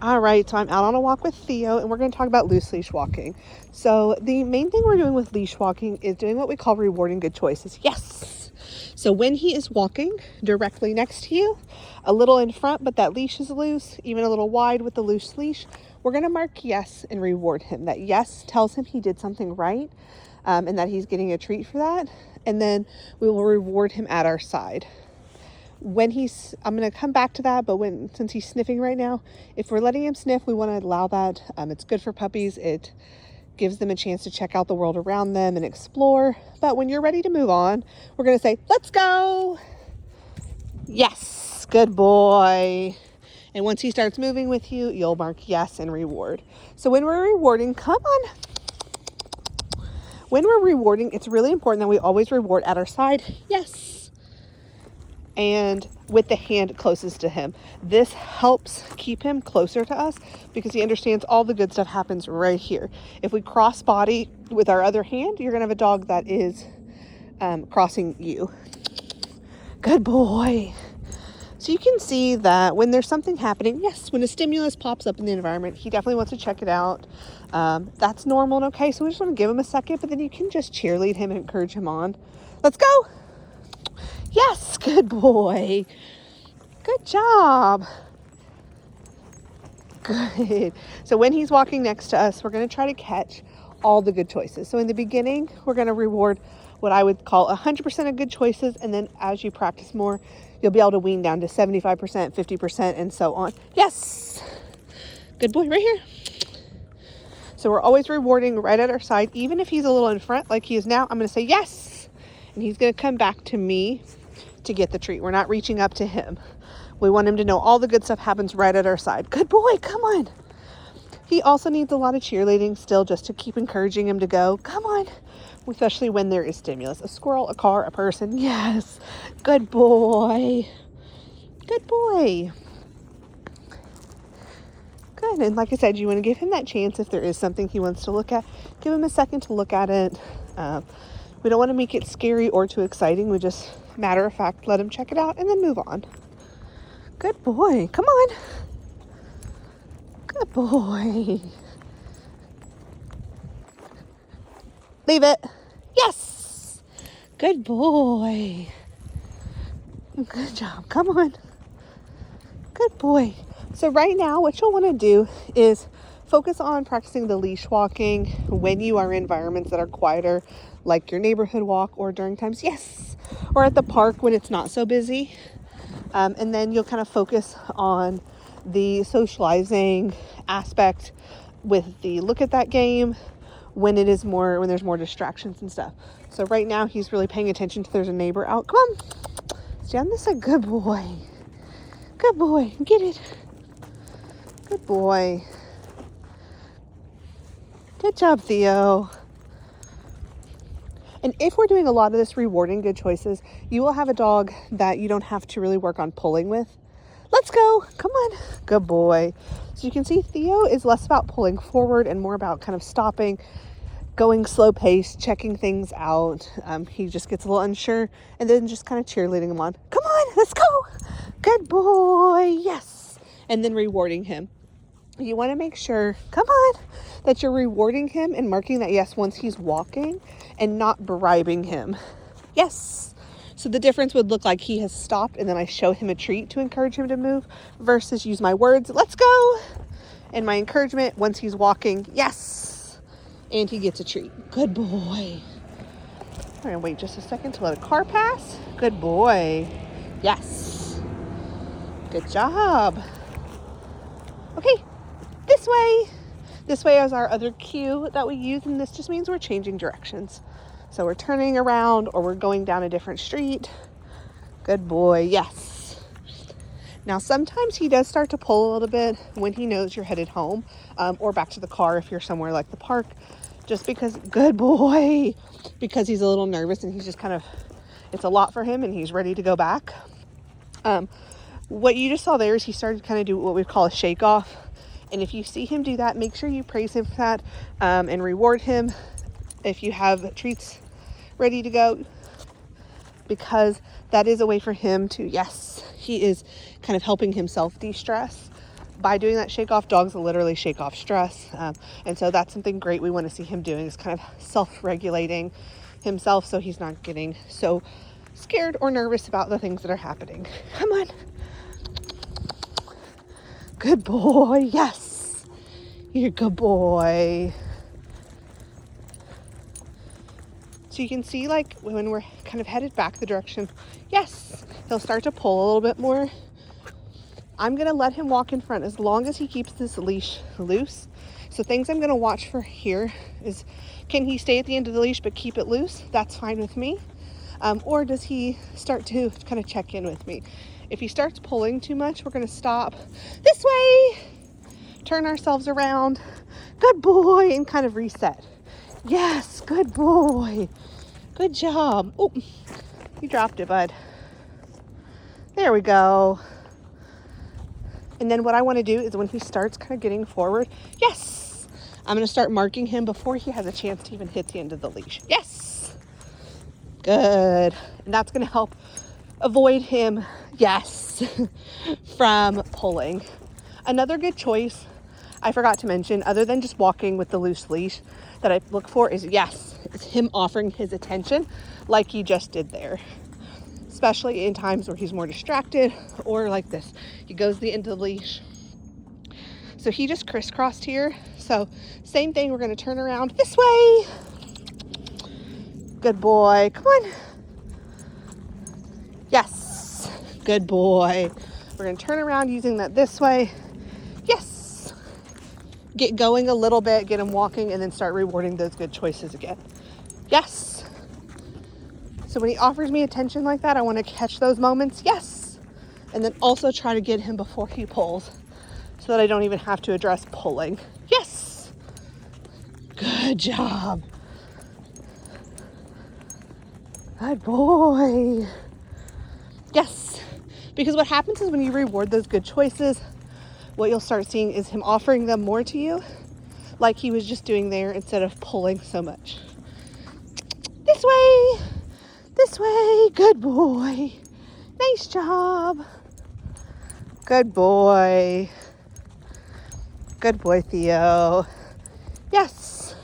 All right, so I'm out on a walk with Theo, and we're going to talk about loose leash walking. So the main thing we're doing with leash walking is doing what we call rewarding good choices. Yes! So when he is walking directly next to you, a little in front, but that leash is loose, even a little wide with the loose leash, we're going to mark yes and reward him. That yes tells him he did something right, and that he's getting a treat for that. And then we will reward him at our side. I'm going to come back to that, but since he's sniffing right now, if we're letting him sniff, we want to allow that. It's good for puppies. It gives them a chance to check out the world around them and explore. But when you're ready to move on, we're going to say, let's go. Yes, good boy. And once he starts moving with you, you'll mark yes and reward. So when we're rewarding, come on. When we're rewarding, it's really important that we always reward at our side. Yes. And with the hand closest to him. This helps keep him closer to us because he understands all the good stuff happens right here. If we cross body with our other hand, you're going to have a dog that is crossing you. Good boy. So you can see that when there's something happening, yes, when a stimulus pops up in the environment, he definitely wants to check it out. That's normal and okay. So we just want to give him a second, but then you can just cheerlead him and encourage him on. Let's go. Yes, good boy. Good job. Good. So when he's walking next to us, we're going to try to catch all the good choices. So in the beginning, we're going to reward what I would call 100% of good choices. And then as you practice more, you'll be able to wean down to 75%, 50%, and so on. Yes. Good boy, right here. So we're always rewarding right at our side. Even if he's a little in front like he is now, I'm going to say yes. And he's going to come back to me to get the treat. We're not reaching up to him. We want him to know all the good stuff happens right at our side. Good boy, come on. He also needs a lot of cheerleading still just to keep encouraging him to go. Come on. Especially when there is stimulus. A squirrel, a car, a person. Yes. Good boy. Good boy. Good. And like I said, you want to give him that chance if there is something he wants to look at. Give him a second to look at it. We don't want to make it scary or too exciting. We just, matter of fact, let him check it out and then move on. Good boy. Come on. Good boy. Leave it. Yes. Good boy. Good job. Come on. Good boy. So right now, what you'll want to do is focus on practicing the leash walking when you are in environments that are quieter, like your neighborhood walk or during times, yes, or at the park when it's not so busy. And then you'll kind of focus on the socializing aspect with the look at that game when there's more distractions and stuff. So right now he's really paying attention to there's a neighbor out. Come on, stay on this side. Good boy. Good boy. Get it. Good boy. Good job, Theo. And if we're doing a lot of this rewarding good choices, you will have a dog that you don't have to really work on pulling with. Let's go. Come on. Good boy. So you can see Theo is less about pulling forward and more about kind of stopping, going slow pace, checking things out. He just gets a little unsure and then just kind of cheerleading him on. Come on. Let's go. Good boy. Yes. And then rewarding him. You want to make sure, come on, that you're rewarding him and marking that yes once he's walking and not bribing him. Yes. So the difference would look like he has stopped and then I show him a treat to encourage him to move versus use my words, let's go, and my encouragement once he's walking, yes, and he gets a treat. Good boy. We're going to wait just a second to let a car pass. Good boy. Yes. Good job. Okay. This way. This way is our other cue that we use, and this just means we're changing directions. So we're turning around or we're going down a different street. Good boy, yes. Now sometimes he does start to pull a little bit when he knows you're headed home, or back to the car if you're somewhere like the park, just because, good boy, because he's a little nervous and he's just kind of, it's a lot for him and he's ready to go back. What you just saw there is he started to kind of do what we call a shake off. And if you see him do that, make sure you praise him for that, and reward him if you have treats ready to go, because that is a way for him to, yes, he is kind of helping himself de-stress by doing that shake off, dogs will literally shake off stress. And so that's something great we want to see him doing, is kind of self-regulating himself so he's not getting so scared or nervous about the things that are happening. Come on. Good boy. Yes. You're a good boy. So you can see, like, when we're kind of headed back the direction, yes, he'll start to pull a little bit more. I'm going to let him walk in front as long as he keeps this leash loose. So things I'm going to watch for here is, can he stay at the end of the leash but keep it loose? That's fine with me. Or does he start to kind of check in with me? If he starts pulling too much, we're going to stop this way, turn ourselves around, good boy, and kind of reset. Yes, good boy. Good job. Oh, you dropped it, bud. There we go. And then what I want to do is when he starts kind of getting forward, yes, I'm going to start marking him before he has a chance to even hit the end of the leash. Yes. Good. And that's going to help avoid him, yes, from pulling. Another good choice I forgot to mention, other than just walking with the loose leash, that I look for is, yes, it's him offering his attention like he just did there. Especially in times where he's more distracted, or like this. He goes to the end of the leash. So he just crisscrossed here. So same thing, we're going to turn around this way. Good boy. Come on. Yes. Good boy. We're going to turn around using that this way. Yes. Get going a little bit, get him walking, and then start rewarding those good choices again. Yes. So when he offers me attention like that, I want to catch those moments. Yes. And then also try to get him before he pulls so that I don't even have to address pulling. Yes. Good job. Good boy. Yes. Because what happens is when you reward those good choices, what you'll start seeing is him offering them more to you, like he was just doing there, instead of pulling so much. This way. This way. Good boy. Nice job. Good boy. Good boy, Theo. Yes.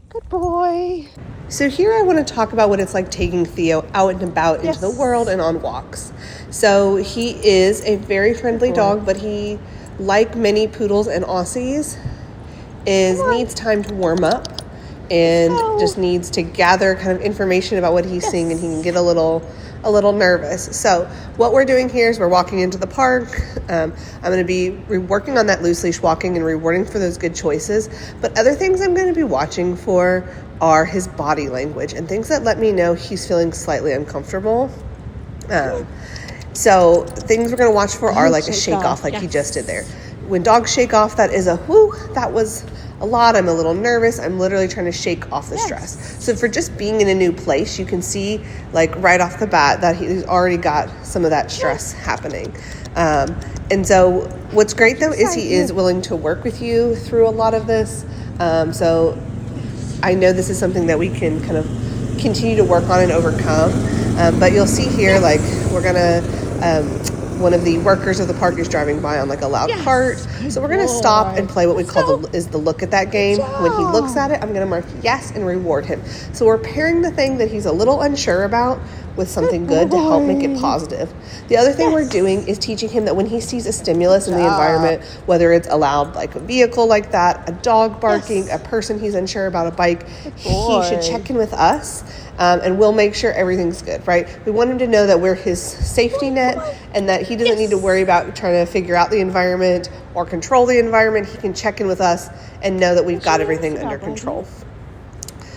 Good boy. So here I want to talk about what it's like taking Theo out and about into the world and on walks. So he is a very friendly dog, but he, like many poodles and Aussies, needs time to warm up and just needs to gather kind of information about what he's seeing, and he can get a little nervous. So what we're doing here is we're walking into the park. I'm going to be working on that loose leash walking and rewarding for those good choices. But other things I'm going to be watching for are his body language and things that let me know he's feeling slightly uncomfortable. So things we're going to watch for are like a shake off, like he just did there. When dogs shake off, that is a whoo, that was a lot. I'm a little nervous. I'm literally trying to shake off the stress. So for just being in a new place, you can see like right off the bat that he's already got some of that stress happening. And so what's great though is he is willing to work with you through a lot of this. So I know this is something that we can kind of continue to work on and overcome. But you'll see here, like we're gonna, one of the workers of the park is driving by on like a loud cart. So we're going to stop and play what we call the look at that game. When he looks at it, I'm going to mark yes and reward him. So we're pairing the thing that he's a little unsure about with something good to help make it positive. The other thing we're doing is teaching him that when he sees a stimulus in the environment, whether it's a loud, like a vehicle like that, a dog barking, a person he's unsure about, a bike, he should check in with us. And we'll make sure everything's good, right? We want him to know that we're his safety net and that he doesn't need to worry about trying to figure out the environment or control the environment. He can check in with us and know that we've got everything under control.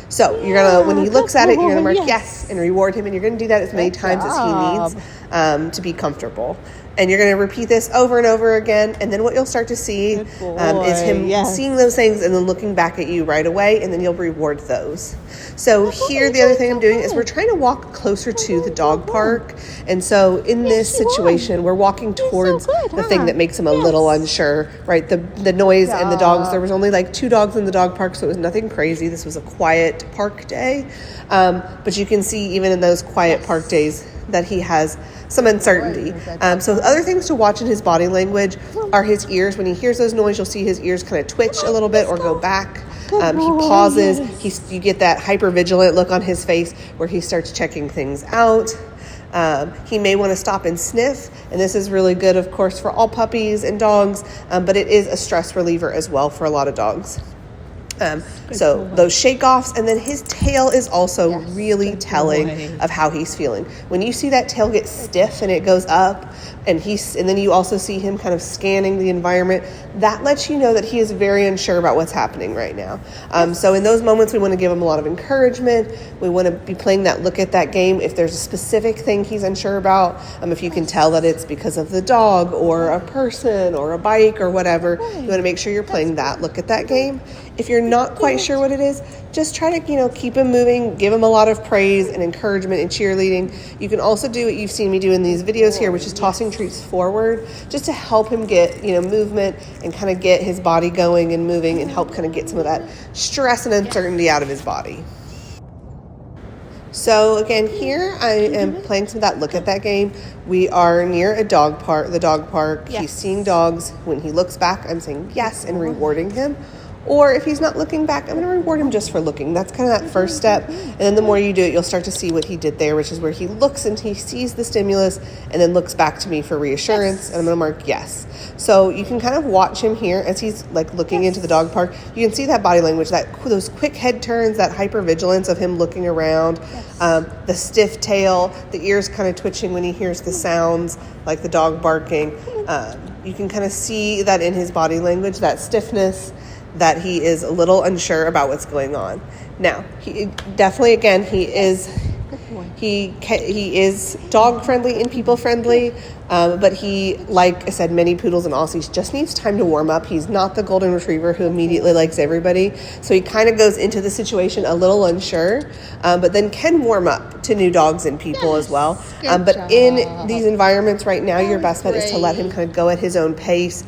So you're going to, when he looks at it, you're going to mark yes and reward him. And you're going to do that as many times as he needs to be comfortable. And you're going to repeat this over and over again. And then what you'll start to see is him seeing those things and then looking back at you right away. And then you'll reward those. So here, the other thing I'm doing is we're trying to walk closer to the dog park. And so in this situation, we're walking towards the thing that makes him a little unsure, right? The noise and the dogs. There was only like 2 dogs in the dog park, so it was nothing crazy. This was a quiet park day. But you can see even in those quiet park days that he has some uncertainty. So other things to watch in his body language are his ears. When he hears those noises, you'll see his ears kind of twitch a little bit or go back. He pauses. You get that hyper-vigilant look on his face where he starts checking things out. He may want to stop and sniff, and this is really good, of course, for all puppies and dogs, but it is a stress reliever as well for a lot of dogs. So those shake-offs, and then his tail is also really telling of how he's feeling. When you see that tail get stiff and it goes up, and then you also see him kind of scanning the environment, that lets you know that he is very unsure about what's happening right now. So in those moments, we want to give him a lot of encouragement. We want to be playing that look at that game. If there's a specific thing he's unsure about, if you can tell that it's because of the dog or a person or a bike or whatever, you want to make sure you're playing that look at that game. If you're not quite sure what it is, just try to, keep him moving, give him a lot of praise and encouragement and cheerleading. You can also do what you've seen me do in these videos here, which is tossing treats forward, just to help him get, movement and kind of get his body going and moving and help kind of get some of that stress and uncertainty out of his body. So again, here I am playing some of that look at that game. We are near the dog park. Yes. He's seeing dogs. When he looks back, I'm saying yes and rewarding him. Or if he's not looking back, I'm going to reward him just for looking. That's kind of that first step. And then the more you do it, you'll start to see what he did there, which is where he looks and he sees the stimulus and then looks back to me for reassurance. Yes. And I'm going to mark yes. So you can kind of watch him here as he's looking into the dog park. You can see that body language, those quick head turns, that hypervigilance of him looking around, the stiff tail, the ears kind of twitching when he hears the sounds like the dog barking. You can kind of see that in his body language, that stiffness, that he is a little unsure about what's going on. Now, he definitely, again, he is dog friendly and people friendly, but he, like I said, many poodles and Aussies, just needs time to warm up. He's not the golden retriever who immediately likes everybody, so he kind of goes into the situation a little unsure, but then can warm up to new dogs and people as well. But in these environments right now, your best bet is to let him kind of go at his own pace.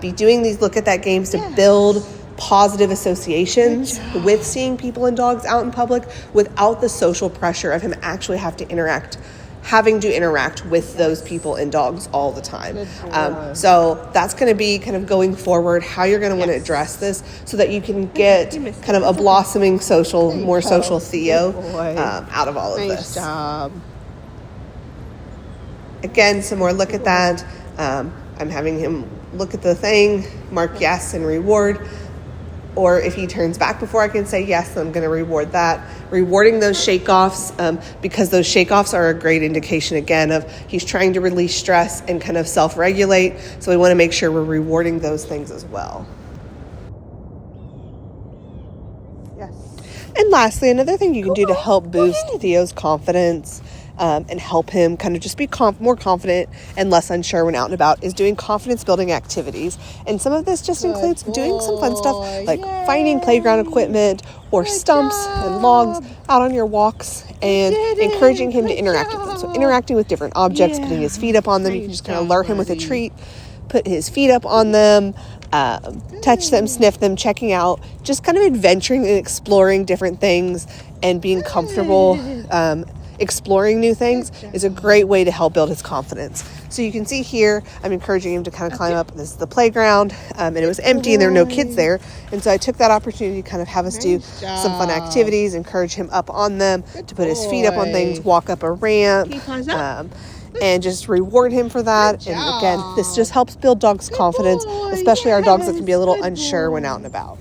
Be doing these look at that games to build positive associations with seeing people and dogs out in public without the social pressure of him actually having to interact with those people and dogs all the time. So that's going to be kind of going forward how you're going to want to address this so that you can get kind of a blossoming more social Theo out of all of this. Nice job. Again, some more look at that. I'm having him look at the thing, mark yes and reward. Or if he turns back before I can say yes, I'm going to reward that. Rewarding those shake-offs, because those shake-offs are a great indication, again, of he's trying to release stress and kind of self-regulate. So we want to make sure we're rewarding those things as well. Yes. And lastly, another thing you can do to help boost Theo's confidence and help him kind of just be more confident and less unsure when out and about is doing confidence building activities. And some of this just includes doing some fun stuff like finding playground equipment or stumps and logs out on your walks and encouraging him to interact with them. So interacting with different objects, putting his feet up on them. You can just kind of lure him with a treat, put his feet up on them, touch them, sniff them, checking out, just kind of adventuring and exploring different things and being comfortable exploring new things is a great way to help build his confidence. So you can see here, I'm encouraging him to kind of climb up. This is the playground, and it was empty and there were no kids there. And so I took that opportunity to kind of have us do some fun activities, encourage him up on them, to put his feet up on things, walk up a ramp, and just reward him for that. And again, this just helps build dogs' confidence, especially our dogs that can be a little unsure when out and about.